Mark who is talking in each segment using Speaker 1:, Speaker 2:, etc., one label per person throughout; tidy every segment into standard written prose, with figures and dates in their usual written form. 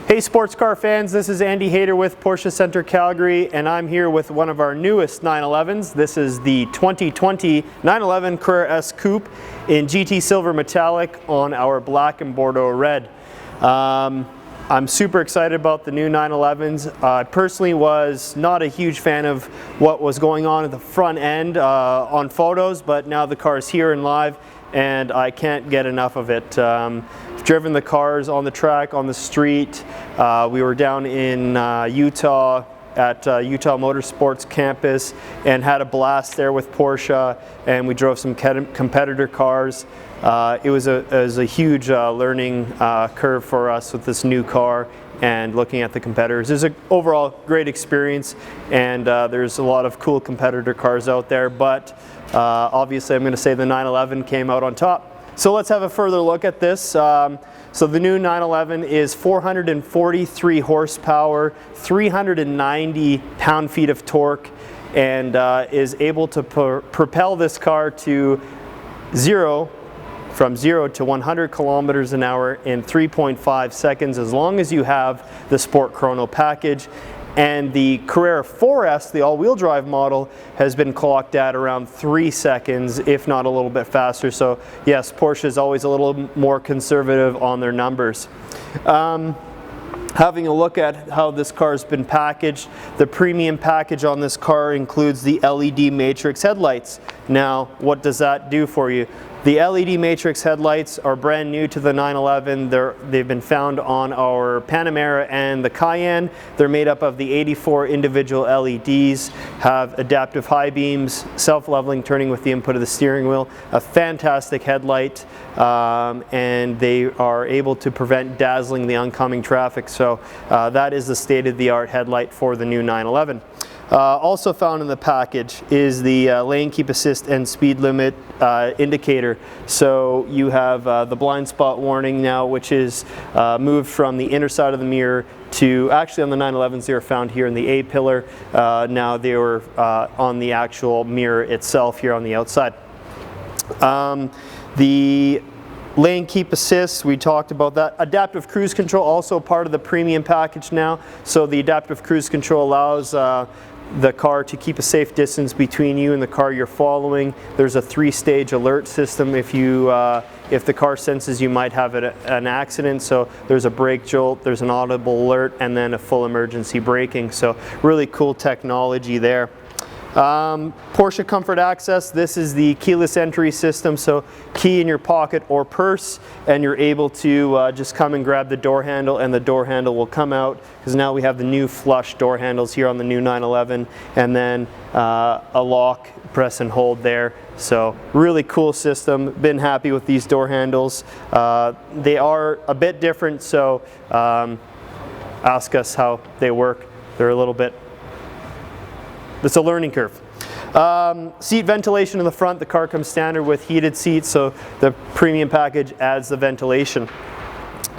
Speaker 1: Hey sports car fans, this is Andy Hayter with Porsche Center Calgary, and I'm here with one of our newest 911s. This is the 2020 911 Carrera S Coupe in GT Silver Metallic on our black and Bordeaux red. I'm super excited about the new 911s. I personally was not a huge fan of what was going on at the front end on photos, but now the car is here and live and I can't get enough of it. I've driven the cars on the track, on the street. We were down in Utah at Utah Motorsports campus and had a blast there with Porsche, and we drove some competitor cars. It was a huge learning curve for us with this new car and looking at the competitors. It was an overall great experience, and there's a lot of cool competitor cars out there, but obviously I'm going to say the 911 came out on top. So let's have a further look at this. So the new 911 is 443 horsepower, 390 pound-feet of torque, and is able to propel this car to from 0 to 100 kilometers an hour in 3.5 seconds, as long as you have the Sport Chrono package. And the Carrera 4S, the all-wheel drive model, has been clocked at around 3 seconds, if not a little bit faster. So yes, Porsche is always a little more conservative on their numbers. Having a look at how this car has been packaged, the premium package on this car includes the LED matrix headlights. Now, what does that do for you? The LED matrix headlights are brand new to the 911. They've been found on our Panamera and the Cayenne. They're made up of the 84 individual LEDs, have adaptive high beams, self-leveling turning with the input of the steering wheel, a fantastic headlight, and they are able to prevent dazzling the oncoming traffic. So that is the state-of-the-art headlight for the new 911. Also found in the package is the lane keep assist and speed limit indicator. So you have the blind spot warning now, which is moved from the inner side of the mirror to, actually on the 911s they are found here in the A-pillar. Now they were on the actual mirror itself here on the outside. The lane keep assist, we talked about that. Adaptive cruise control, also part of the premium package now. So the adaptive cruise control allows the car to keep a safe distance between you and the car you're following. There's a 3-stage alert system if the car senses you might have an accident. So there's a brake jolt, there's an audible alert, and then a full emergency braking. So really cool technology there. Porsche Comfort Access, this is the keyless entry system, so key in your pocket or purse and you're able to just come and grab the door handle and the door handle will come out, because now we have the new flush door handles here on the new 911, and then a lock, press and hold there. So really cool system, been happy with these door handles. They are a bit different, so ask us how they work. They're a little bit, it's a learning curve. Seat ventilation in the front, the car comes standard with heated seats, so the premium package adds the ventilation.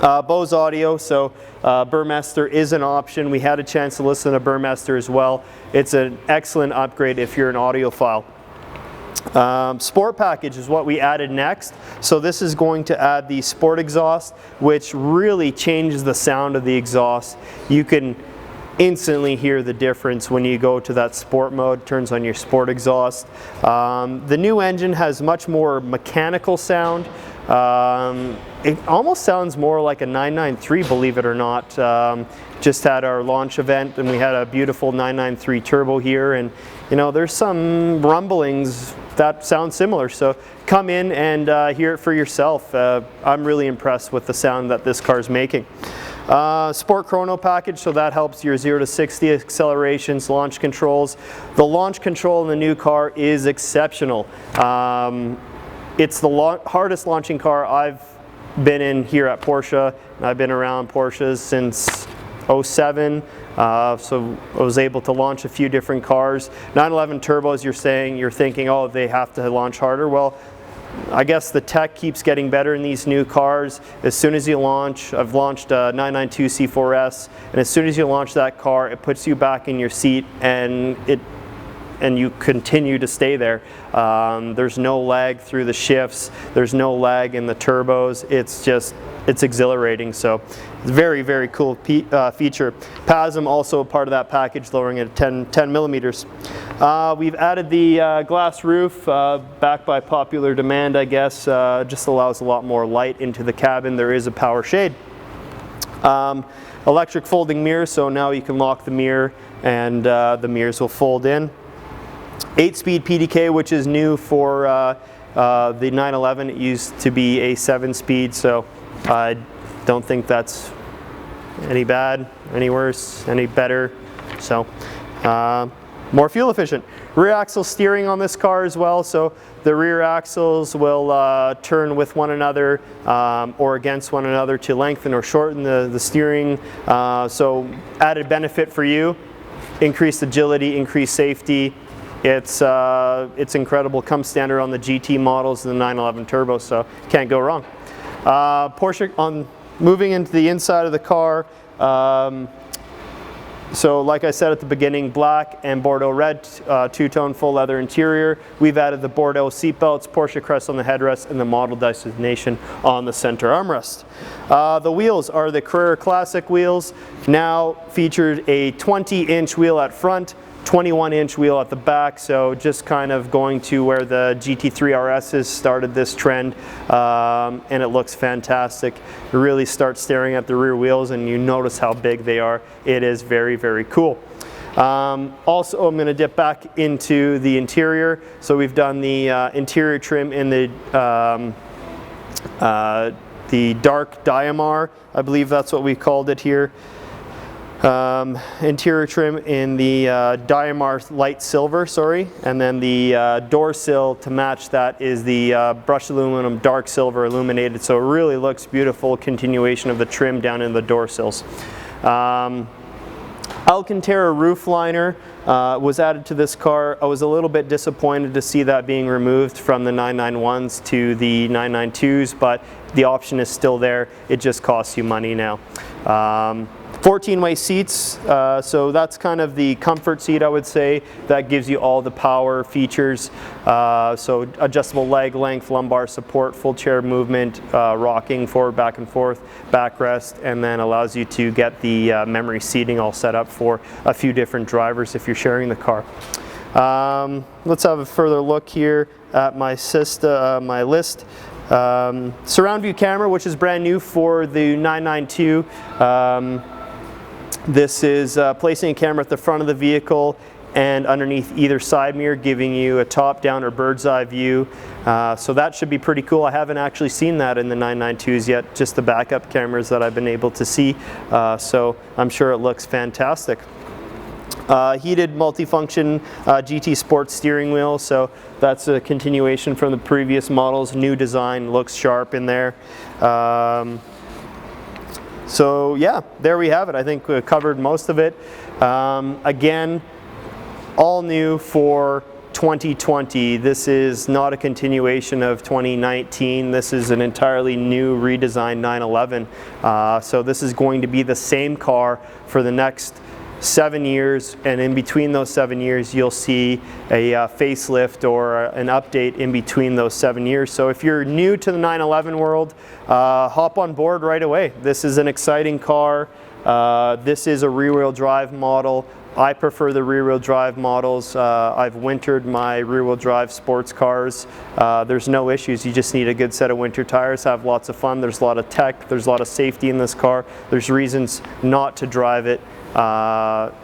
Speaker 1: Bose audio, so Burmester is an option. We had a chance to listen to Burmester as well. It's an excellent upgrade if you're an audiophile. Sport package is what we added next. So this is going to add the Sport exhaust, which really changes the sound of the exhaust. You can instantly hear the difference when you go to that sport mode, turns on your sport exhaust. The new engine has much more mechanical sound. It almost sounds more like a 993, believe it or not. Just had our launch event and we had a beautiful 993 turbo here, and you know, there's some rumblings that sound similar, so come in and hear it for yourself. I'm really impressed with the sound that this car is making. Sport Chrono package, so that helps your 0 to 60 accelerations, launch controls. The launch control in the new car is exceptional. It's the hardest launching car I've been in here at Porsche. I've been around Porsches since 07, so I was able to launch a few different cars. 911 turbos, you're thinking, oh, they have to launch harder. Well, I guess the tech keeps getting better in these new cars. As soon as you launch, I've launched a 992 C4S, and as soon as you launch that car, it puts you back in your seat, and and you continue to stay there. There's no lag through the shifts. There's no lag in the turbos. It's exhilarating. So it's a very, very cool feature. PASM also a part of that package, lowering it 10 millimeters. We've added the glass roof, backed by popular demand, I guess. Just allows a lot more light into the cabin. There is a power shade. Electric folding mirror, so now you can lock the mirror and the mirrors will fold in. 8-speed PDK, which is new for the 911. It used to be a 7-speed, so I don't think that's any bad, any worse, any better. So more fuel efficient. Rear axle steering on this car as well, so the rear axles will turn with one another or against one another to lengthen or shorten the steering. So added benefit for you, increased agility, increased safety. It's incredible. Comes standard on the GT models and the 911 Turbo, so can't go wrong. Porsche, moving into the inside of the car, so like I said at the beginning, black and Bordeaux red, two-tone full leather interior. We've added the Bordeaux seat belts, Porsche crest on the headrest, and the model designation on the center armrest. The wheels are the Carrera Classic wheels, now featured a 20-inch wheel at front, 21-inch wheel at the back, so just kind of going to where the GT3 RSs started this trend, and it looks fantastic. You really start staring at the rear wheels and you notice how big they are. It is very, very cool. Also, I'm going to dip back into the interior. So we've done the interior trim in the dark Diamar, I believe that's what we called it here. Interior trim in the Diamar light silver, sorry, and then the door sill to match that is the brushed aluminum dark silver illuminated, so it really looks beautiful. Continuation of the trim down in the door sills. Alcantara roof liner was added to this car. I was a little bit disappointed to see that being removed from the 991s to the 992s, but the option is still there. It just costs you money now. 14-way seats, so that's kind of the comfort seat, I would say. That gives you all the power features. So adjustable leg length, lumbar support, full chair movement, rocking forward, back and forth, backrest, and then allows you to get the memory seating all set up for a few different drivers if you're sharing the car. Let's have a further look here at my list. Surround view camera, which is brand new for the 992. This is placing a camera at the front of the vehicle and underneath either side mirror, giving you a top-down or bird's eye view. So that should be pretty cool. I haven't actually seen that in the 992s yet, just the backup cameras that I've been able to see. So I'm sure it looks fantastic. Heated multifunction GT Sport steering wheel, so that's a continuation from the previous models. New design, looks sharp in there. So yeah, there we have it. I think we covered most of it. Again, all new for 2020. This is not a continuation of 2019. This is an entirely new redesigned 911. So this is going to be the same car for the next 7 years, and in between those 7 years you'll see a facelift or an update in between those 7 years. So if you're new to the 911 world, hop on board right away. This is an exciting car. This is a rear-wheel drive model. I prefer the rear-wheel drive models. I've wintered my rear-wheel drive sports cars. There's no issues. You just need a good set of winter tires, have lots of fun. There's a lot of tech, there's a lot of safety in this car. There's reasons not to drive it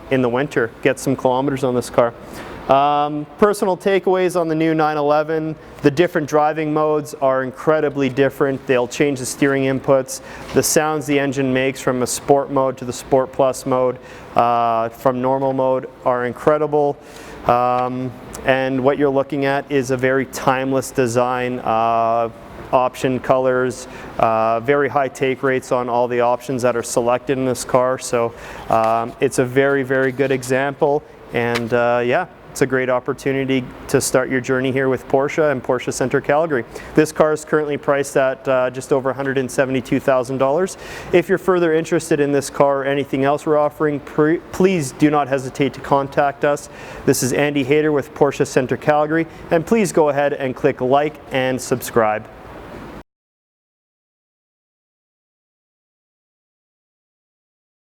Speaker 1: in the winter. Get some kilometers on this car. Personal takeaways on the new 911. The different driving modes are incredibly different. They'll change the steering inputs. The sounds the engine makes from a sport mode to the Sport Plus mode, from normal mode, are incredible. And what you're looking at is a very timeless design. Option colors, very high take rates on all the options that are selected in this car. So it's a very, very good example. And yeah, it's a great opportunity to start your journey here with Porsche and Porsche Center Calgary. This car is currently priced at just over $172,000. If you're further interested in this car or anything else we're offering, please do not hesitate to contact us. This is Andy Hayter with Porsche Center Calgary, and please go ahead and click like and subscribe.